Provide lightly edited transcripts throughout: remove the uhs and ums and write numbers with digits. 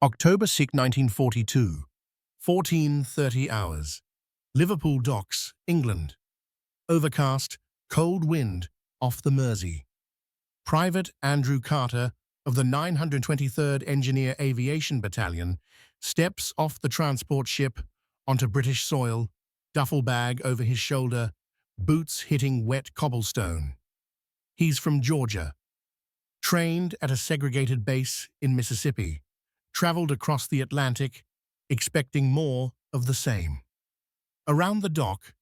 October 6, 1942, 14:30 hours. Liverpool Docks, England. Overcast, cold wind off the Mersey. Private Andrew Carter of the 923rd Engineer Aviation Battalion steps off the transport ship onto British soil, duffel bag over his shoulder, boots hitting wet cobblestone. He's from Georgia. Trained at a segregated base in Mississippi, traveled across the Atlantic, expecting more of the same. Around the dock,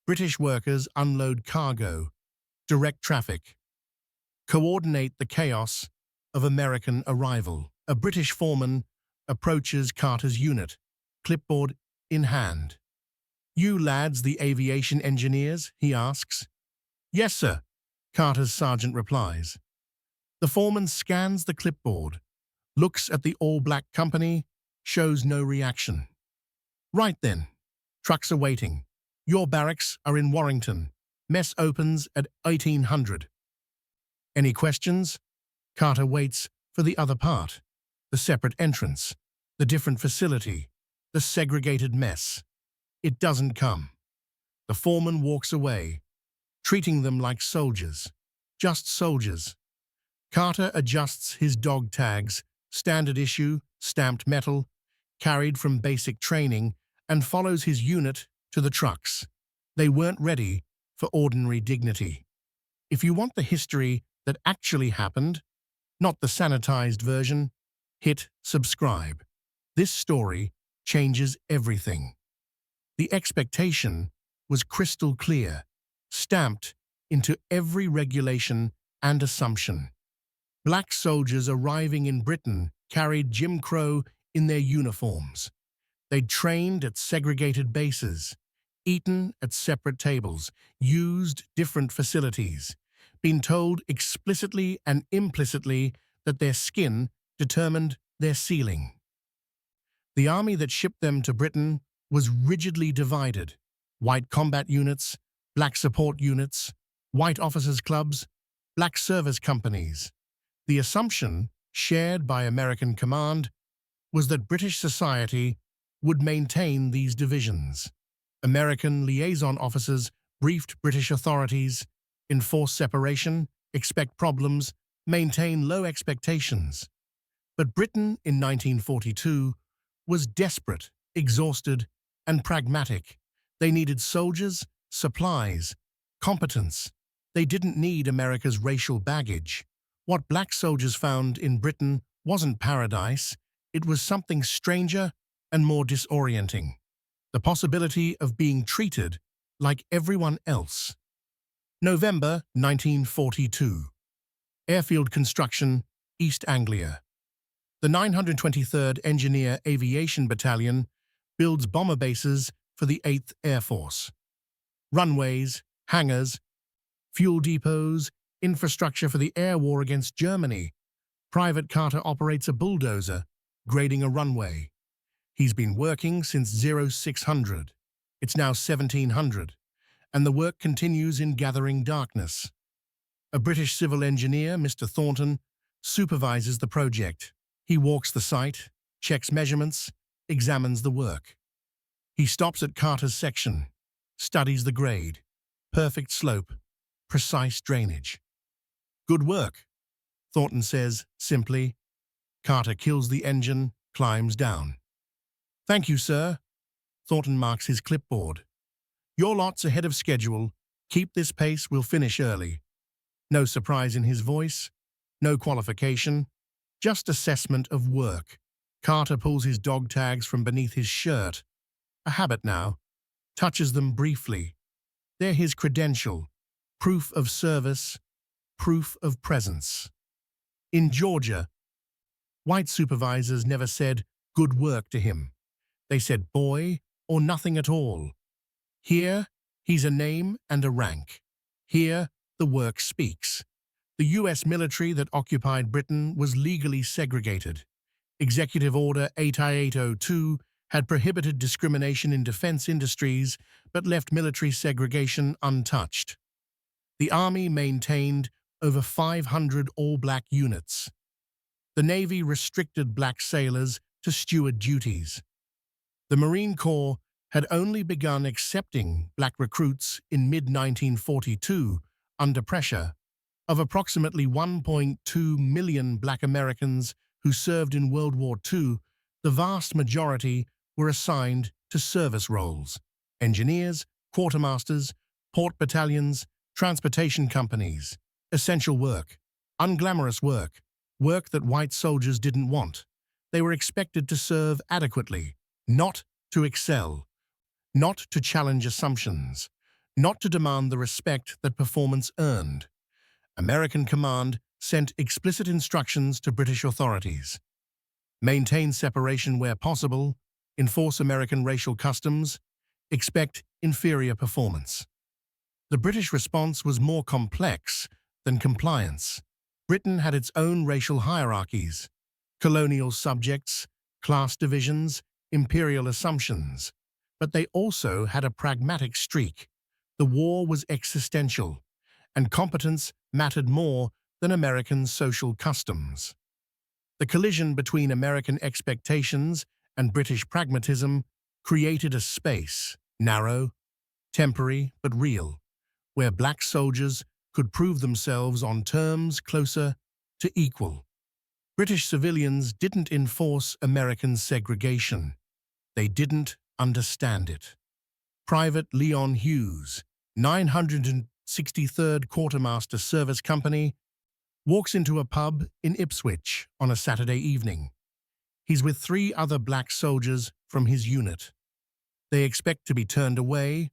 British workers unload cargo, direct traffic, coordinate the chaos of American arrival. A British foreman approaches Carter's unit, clipboard in hand. "You lads the aviation engineers?" he asks. "Yes, sir," Carter's sergeant replies. The foreman scans the clipboard, looks at the all-black company, shows no reaction. "Right then. Trucks are waiting. Your barracks are in Warrington. Mess opens at 1800. Any questions?" Carter waits for the other part, the separate entrance, the different facility, the segregated mess. It doesn't come. The foreman walks away, treating them like soldiers, just soldiers. Carter adjusts his dog tags, standard issue, stamped metal, carried from basic training, and follows his unit to the trucks. They weren't ready for ordinary dignity. If you want the history that actually happened, not the sanitized version, hit subscribe. This story changes everything. The expectation was crystal clear, stamped into every regulation and assumption. Black soldiers arriving in Britain carried Jim Crow in their uniforms. They'd trained at segregated bases, eaten at separate tables, used different facilities, been told explicitly and implicitly that their skin determined their ceiling. The army that shipped them to Britain was rigidly divided: white combat units, black support units, white officers' clubs, black service companies. The assumption, shared by American command, was that British society would maintain these divisions. American liaison officers briefed British authorities: enforce separation, expect problems, maintain low expectations. But Britain in 1942 was desperate, exhausted, and pragmatic. They needed soldiers, supplies, competence. They didn't need America's racial baggage. What black soldiers found in Britain wasn't paradise, it was something stranger and more disorienting. The possibility of being treated like everyone else. November 1942. Airfield construction, East Anglia. The 923rd Engineer Aviation Battalion builds bomber bases for the 8th Air Force. Runways, hangars, fuel depots, infrastructure for the air war against Germany. Private Carter operates a bulldozer, grading a runway. He's been working since 0600. It's now 1700, and the work continues in gathering darkness. A British civil engineer, Mr. Thornton, supervises the project. He walks the site, checks measurements, examines the work. He stops at Carter's section, studies the grade, perfect slope, precise drainage. "Good work," Thornton says simply. Carter kills the engine, climbs down. "Thank you, sir." Thornton marks his clipboard. "Your lot's ahead of schedule. Keep this pace, we'll finish early." No surprise in his voice, no qualification, just assessment of work. Carter pulls his dog tags from beneath his shirt, a habit now, touches them briefly. They're his credential, proof of service, proof of presence. In Georgia, white supervisors never said "good work" to him. They said "boy" or nothing at all. Here, he's a name and a rank. Here, the work speaks. The U.S. military that occupied Britain was legally segregated. Executive Order 8802 had prohibited discrimination in defense industries but left military segregation untouched. The Army maintained over 500 all-black units. The Navy restricted black sailors to steward duties. The Marine Corps had only begun accepting black recruits in mid-1942 under pressure. Of approximately 1.2 million black Americans who served in World War II, the vast majority were assigned to service roles: engineers, quartermasters, port battalions, transportation companies. Essential work, unglamorous work, work that white soldiers didn't want. They were expected to serve adequately, not to excel, not to challenge assumptions, not to demand the respect that performance earned. American command sent explicit instructions to British authorities: maintain separation where possible, enforce American racial customs, expect inferior performance. The British response was more complex than compliance. Britain had its own racial hierarchies: colonial subjects, class divisions, imperial assumptions. But they also had a pragmatic streak. The war was existential, and competence mattered more than American social customs. The collision between American expectations and British pragmatism created a space, narrow, temporary but real, where black soldiers could prove themselves on terms closer to equal. British civilians didn't enforce American segregation. They didn't understand it. Private Leon Hughes, 963rd Quartermaster Service Company, walks into a pub in Ipswich on a Saturday evening. He's with 3 other black soldiers from his unit. They expect to be turned away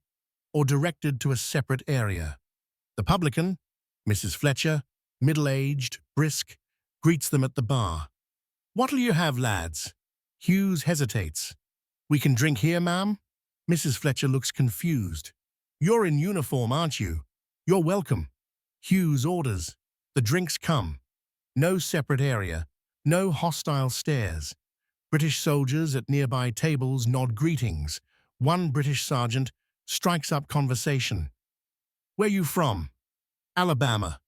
or directed to a separate area. The publican, Mrs. Fletcher, middle-aged, brisk, greets them at the bar. "What'll you have, lads?" Hughes hesitates. "We can drink here, ma'am?" Mrs. Fletcher looks confused. "You're in uniform, aren't you? You're welcome." Hughes orders. The drinks come. No separate area, no hostile stares. British soldiers at nearby tables nod greetings. One British sergeant strikes up conversation. "Where you from?" "Alabama,"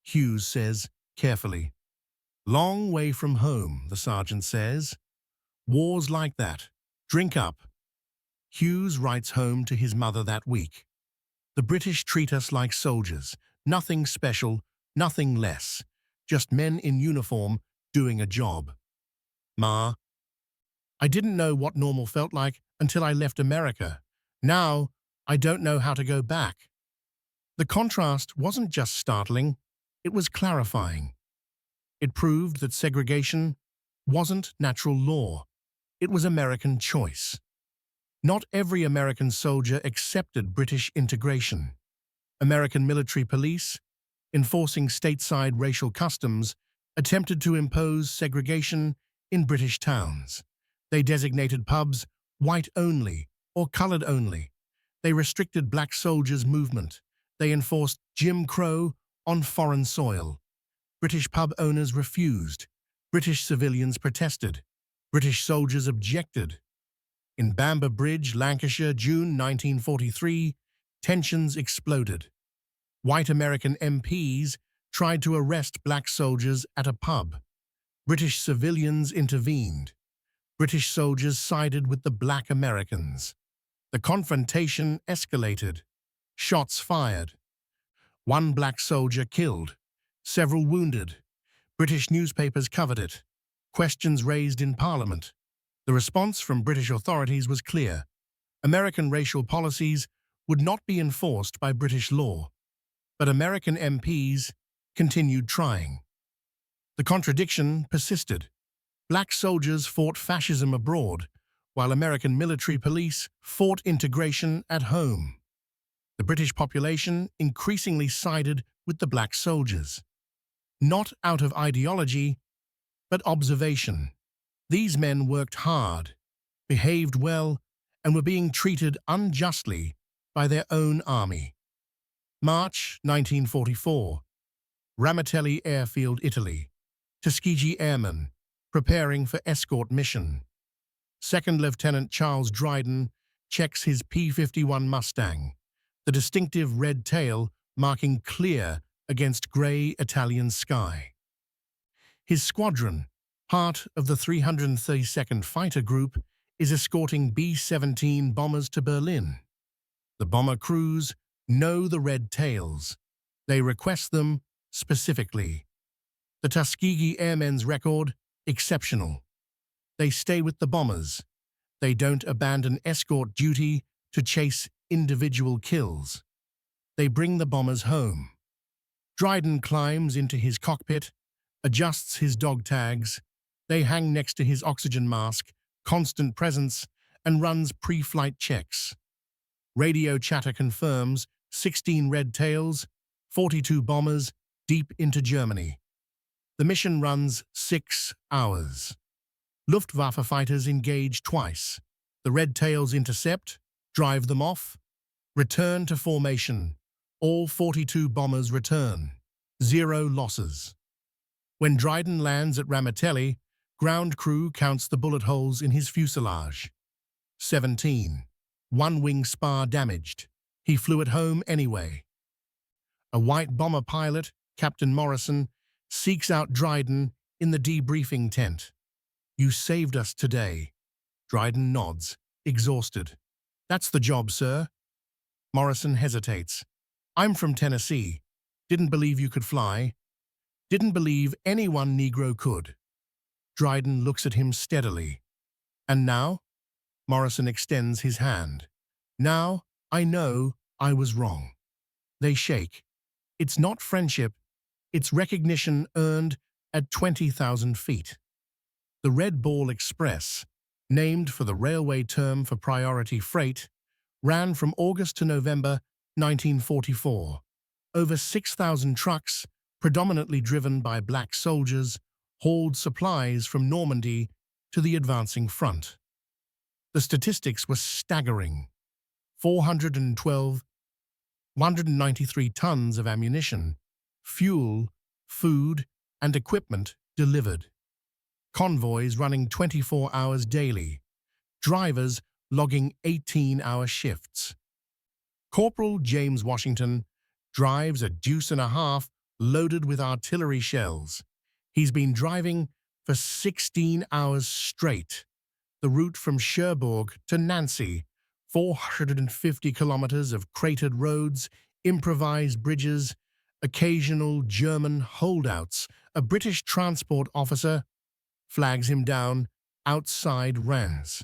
Hughes says carefully. "Long way from home," the sergeant says. "Wars like that. Drink up." Hughes writes home to his mother that week. "The British treat us like soldiers. Nothing special, nothing less. Just men in uniform doing a job. Ma, I didn't know what normal felt like until I left America. Now, I don't know how to go back." The contrast wasn't just startling, it was clarifying. It proved that segregation wasn't natural law. It was American choice. Not every American soldier accepted British integration. American military police, enforcing stateside racial customs, attempted to impose segregation in British towns. They designated pubs white only or colored only. They restricted black soldiers' movement. They enforced Jim Crow on foreign soil. British pub owners refused. British civilians protested. British soldiers objected. In Bamber Bridge, Lancashire, June 1943, tensions exploded. White American MPs tried to arrest black soldiers at a pub. British civilians intervened. British soldiers sided with the black Americans. The confrontation escalated. Shots fired. One black soldier killed. Several wounded. British newspapers covered it. Questions raised in Parliament. The response from British authorities was clear. American racial policies would not be enforced by British law. But American MPs continued trying. The contradiction persisted. Black soldiers fought fascism abroad, while American military police fought integration at home. The British population increasingly sided with the black soldiers. Not out of ideology, but observation. These men worked hard, behaved well, and were being treated unjustly by their own army. March 1944. Ramatelli Airfield, Italy. Tuskegee Airmen, preparing for escort mission. Second Lieutenant Charles Dryden checks his P-51 Mustang, the distinctive red tail marking clear against grey Italian sky. His squadron, Part of the 332nd Fighter Group is escorting B-17 bombers to Berlin. The bomber crews know the red tails. They request them specifically. The Tuskegee Airmen's record, exceptional. They stay with the bombers. They don't abandon escort duty to chase individual kills. They bring the bombers home. Dryden climbs into his cockpit, adjusts his dog tags. They hang next to his oxygen mask, constant presence, and runs pre-flight checks. Radio chatter confirms 16 red tails, 42 bombers, deep into Germany. The mission runs 6 hours. Luftwaffe fighters engage twice. The red tails intercept, drive them off, return to formation. All 42 bombers return. 0 losses. When Dryden lands at Ramitelli, ground crew counts the bullet holes in his fuselage. 17. One wing spar damaged. He flew it home anyway. A white bomber pilot, Captain Morrison, seeks out Dryden in the debriefing tent. "You saved us today." Dryden nods, exhausted. "That's the job, sir." Morrison hesitates. "I'm from Tennessee. Didn't believe you could fly. Didn't believe anyone Negro could." Dryden looks at him steadily. "And now?" Morrison extends his hand. "Now, I know I was wrong." They shake. It's not friendship, it's recognition earned at 20,000 feet. The Red Ball Express, named for the railway term for priority freight, ran from August to November 1944. Over 6,000 trucks, predominantly driven by black soldiers, hauled supplies from Normandy to the advancing front. The statistics were staggering. 412, 193 tons of ammunition, fuel, food, and equipment delivered. Convoys running 24 hours daily. Drivers logging 18-hour shifts. Corporal James Washington drives a deuce and a half loaded with artillery shells. He's been driving for 16 hours straight. The route from Cherbourg to Nancy, 450 kilometers of cratered roads, improvised bridges, occasional German holdouts. A British transport officer flags him down outside Rennes.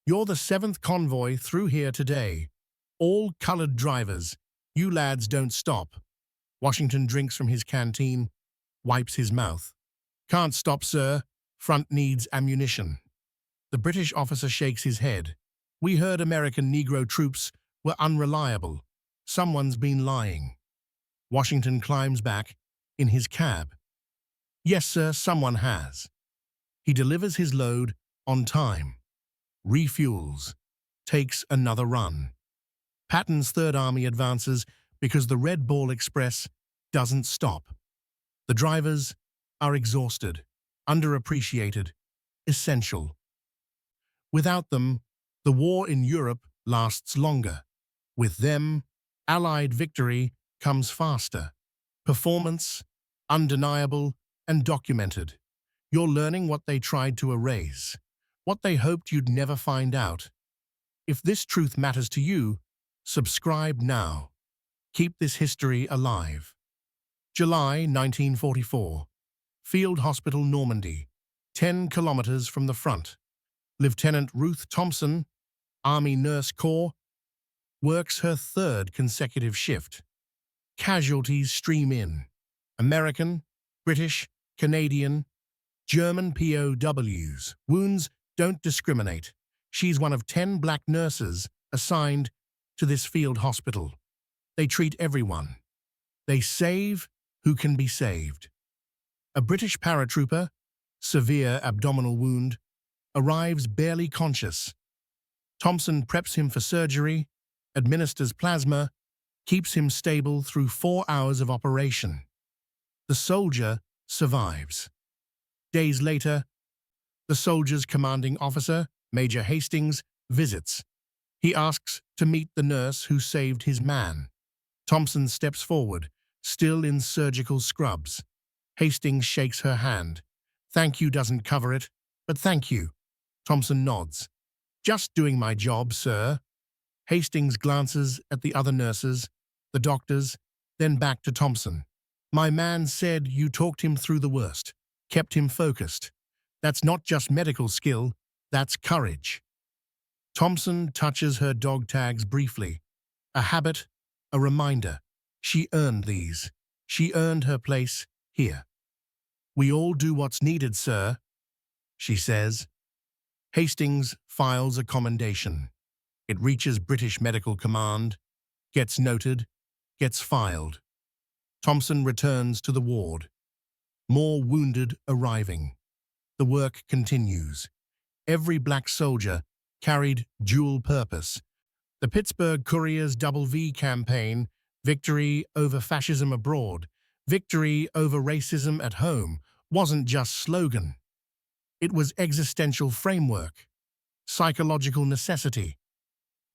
"You're the 7th convoy through here today. All colored drivers. You lads don't stop." Washington drinks from his canteen, wipes his mouth. "Can't stop, sir. Front needs ammunition." The British officer shakes his head. "We heard American Negro troops were unreliable. Someone's been lying." Washington climbs back in his cab. "Yes, sir, someone has." He delivers his load on time, refuels, takes another run. Patton's Third Army advances because the Red Ball Express doesn't stop. The drivers are exhausted, underappreciated, essential. Without them, the war in Europe lasts longer. With them, Allied victory comes faster. Performance, undeniable and documented. You're learning what they tried to erase, what they hoped you'd never find out. If this truth matters to you, subscribe now. Keep this history alive. July 1944. Field Hospital, Normandy, 10 kilometers from the front. Lieutenant Ruth Thompson, Army Nurse Corps, works her 3rd consecutive shift. Casualties stream in. American, British, Canadian, German POWs. Wounds don't discriminate. She's one of 10 black nurses assigned to this field hospital. They treat everyone. They save who can be saved. A British paratrooper, severe abdominal wound, arrives barely conscious. Thompson preps him for surgery, administers plasma, keeps him stable through 4 hours of operation. The soldier survives. Days later, the soldier's commanding officer, Major Hastings, visits. He asks to meet the nurse who saved his man. Thompson steps forward, still in surgical scrubs. Hastings shakes her hand. Thank you doesn't cover it, but thank you. Thompson nods. Just doing my job, sir. Hastings glances at the other nurses, the doctors, then back to Thompson. My man said you talked him through the worst, kept him focused. That's not just medical skill, that's courage. Thompson touches her dog tags briefly. A habit, a reminder. She earned these. She earned her place here. We all do what's needed, sir, she says. Hastings files a commendation. It reaches British Medical Command, gets noted, gets filed. Thompson returns to the ward. More wounded arriving. The work continues. Every black soldier carried dual purpose. The Pittsburgh Courier's Double V campaign, victory over fascism abroad, victory over racism at home, wasn't just slogan. It was existential framework, psychological necessity.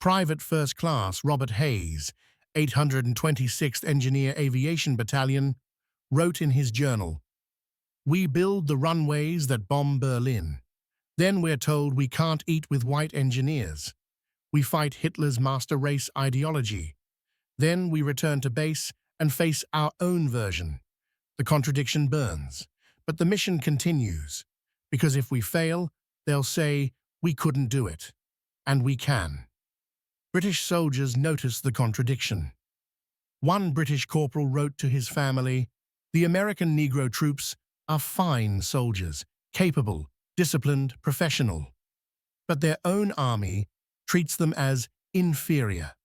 Private First Class Robert Hayes, 826th Engineer Aviation Battalion, wrote in his journal, "We build the runways that bomb Berlin. Then we're told we can't eat with white engineers. We fight Hitler's master race ideology. Then we return to base and face our own version. The contradiction burns, but the mission continues. Because if we fail, they'll say we couldn't do it. And we can." British soldiers noticed the contradiction. One British corporal wrote to his family, "The American Negro troops are fine soldiers, capable, disciplined, professional. But their own army treats them as inferior.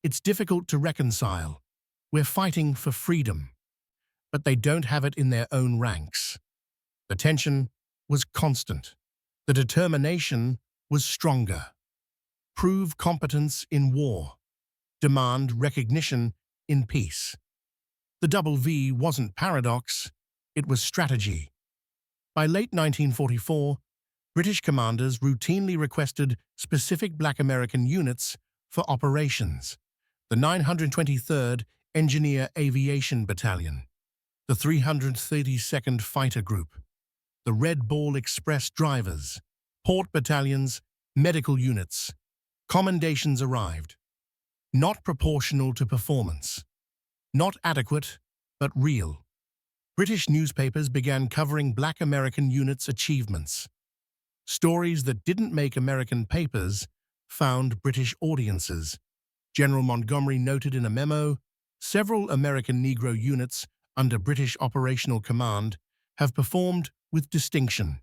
It's difficult to reconcile. We're fighting for freedom, but they don't have it in their own ranks." The tension was constant. The determination was stronger. Prove competence in war. Demand recognition in peace. The Double V wasn't paradox, it was strategy. By late 1944, British commanders routinely requested specific black American units for operations. The 923rd Engineer Aviation Battalion, the 332nd Fighter Group, the Red Ball Express drivers, port battalions, medical units. Commendations arrived. Not proportional to performance. Not adequate, but real. British newspapers began covering black American units' achievements. Stories that didn't make American papers found British audiences. General Montgomery noted in a memo, "Several American Negro units under British operational command have performed with distinction.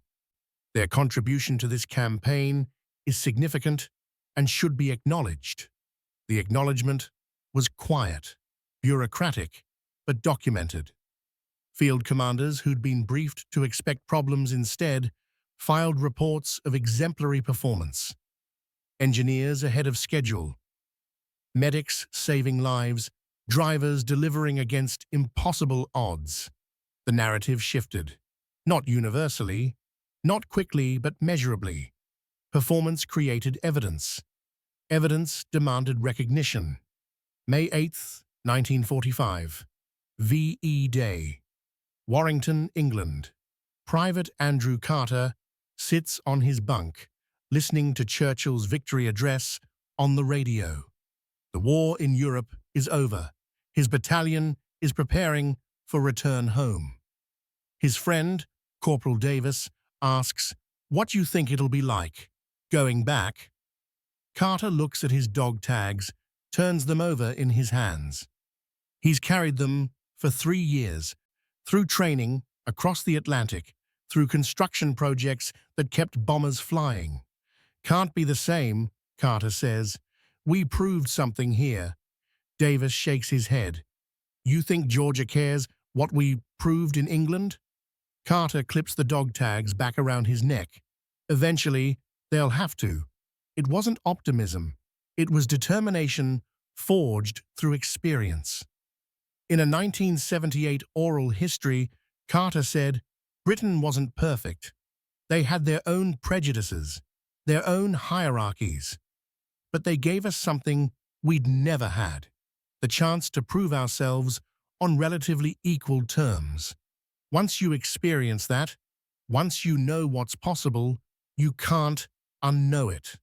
Their contribution to this campaign is significant and should be acknowledged." The acknowledgement was quiet, bureaucratic, but documented. Field commanders who'd been briefed to expect problems instead filed reports of exemplary performance. Engineers ahead of schedule. Medics saving lives, drivers delivering against impossible odds. The narrative shifted. Not universally, not quickly, but measurably. Performance created evidence. Evidence demanded recognition. May 8, 1945. V.E. Day. Warrington, England. Private Andrew Carter sits on his bunk, listening to Churchill's victory address on the radio. The war in Europe is over. His battalion is preparing for return home. His friend, Corporal Davis, asks, "What do you think it'll be like, going back?" Carter looks at his dog tags, turns them over in his hands. He's carried them for 3 years, through training, across the Atlantic, through construction projects that kept bombers flying. "Can't be the same," Carter says. "We proved something here." Davis shakes his head. "You think Georgia cares what we proved in England?" Carter clips the dog tags back around his neck. "Eventually, they'll have to." It wasn't optimism. It was determination forged through experience. In a 1978 oral history, Carter said, "Britain wasn't perfect. They had their own prejudices, their own hierarchies. But they gave us something we'd never had, the chance to prove ourselves on relatively equal terms. Once you experience that, Once you know what's possible, you can't unknow it.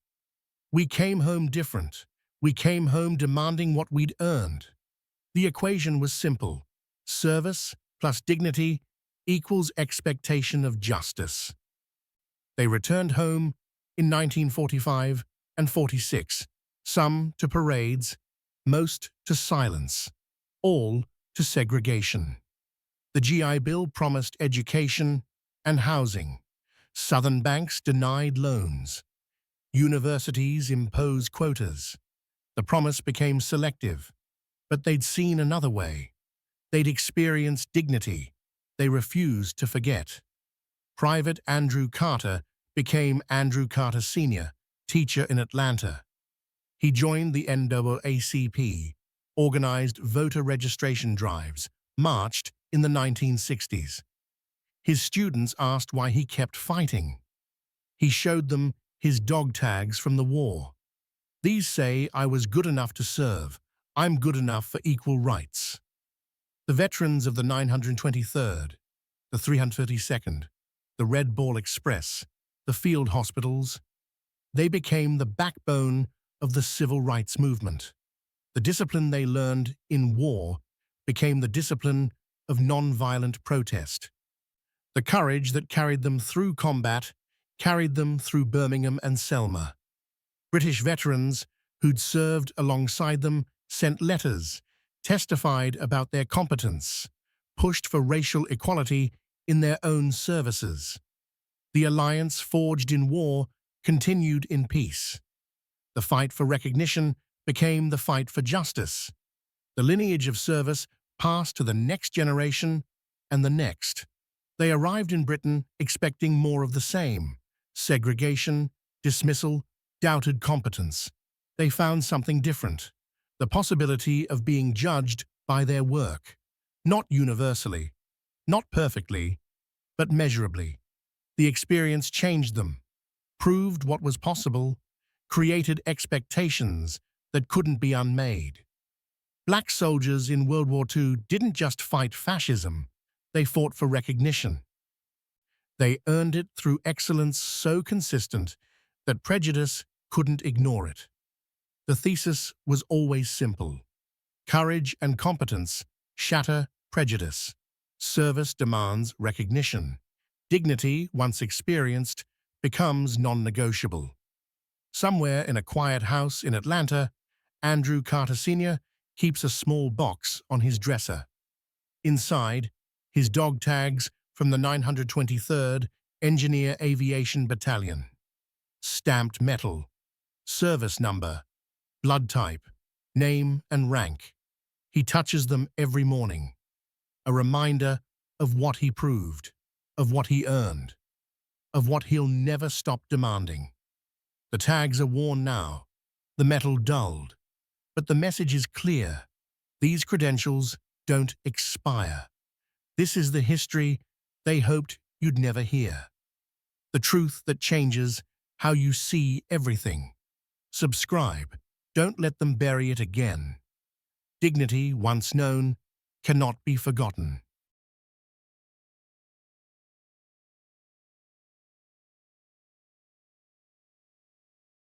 We came home different. We came home demanding what we'd earned. The equation was simple. Service plus dignity equals expectation of justice. They returned home in 1945 and 46, some to parades, most to silence, all to segregation. The GI Bill promised education and housing. Southern banks denied loans. Universities imposed quotas. The promise became selective, but they'd seen another way. They'd experienced dignity. They refused to forget. Private Andrew Carter became Andrew Carter Sr., teacher in Atlanta. He joined the NAACP, organized voter registration drives, marched in the 1960s. His students asked why he kept fighting. He showed them his dog tags from the war. These say, "I was good enough to serve. I'm good enough for equal rights." The veterans of the 923rd, the 332nd, the Red Ball Express, the field hospitals, they became the backbone of the civil rights movement. The discipline they learned in war became the discipline of nonviolent protest. The courage that carried them through combat carried them through Birmingham and Selma. British veterans who'd served alongside them sent letters, testified about their competence, pushed for racial equality in their own services. The alliance forged in war continued in peace. The fight for recognition became the fight for justice. The lineage of service passed to the next generation and the next. They arrived in Britain expecting more of the same: segregation, dismissal, doubted competence. They found something different: the possibility of being judged by their work, not universally, not perfectly, but measurably. The experience changed them, proved what was possible, created expectations that couldn't be unmade. Black soldiers in World War II didn't just fight fascism, they fought for recognition. They earned it through excellence so consistent that prejudice couldn't ignore it. The thesis was always simple: courage and competence shatter prejudice. Service demands recognition. Dignity, once experienced, becomes non-negotiable. Somewhere in a quiet house in Atlanta, Andrew Carter Sr. keeps a small box on his dresser. Inside, his dog tags from the 923rd Engineer Aviation Battalion. Stamped metal, service number, blood type, name and rank. He touches them every morning. A reminder of what he proved, of what he earned, of what he'll never stop demanding. The tags are worn now, the metal dulled, but the message is clear: these credentials don't expire. This is the history they hoped you'd never hear. The truth that changes how you see everything. Subscribe. Don't let them bury it again. Dignity, once known, cannot be forgotten.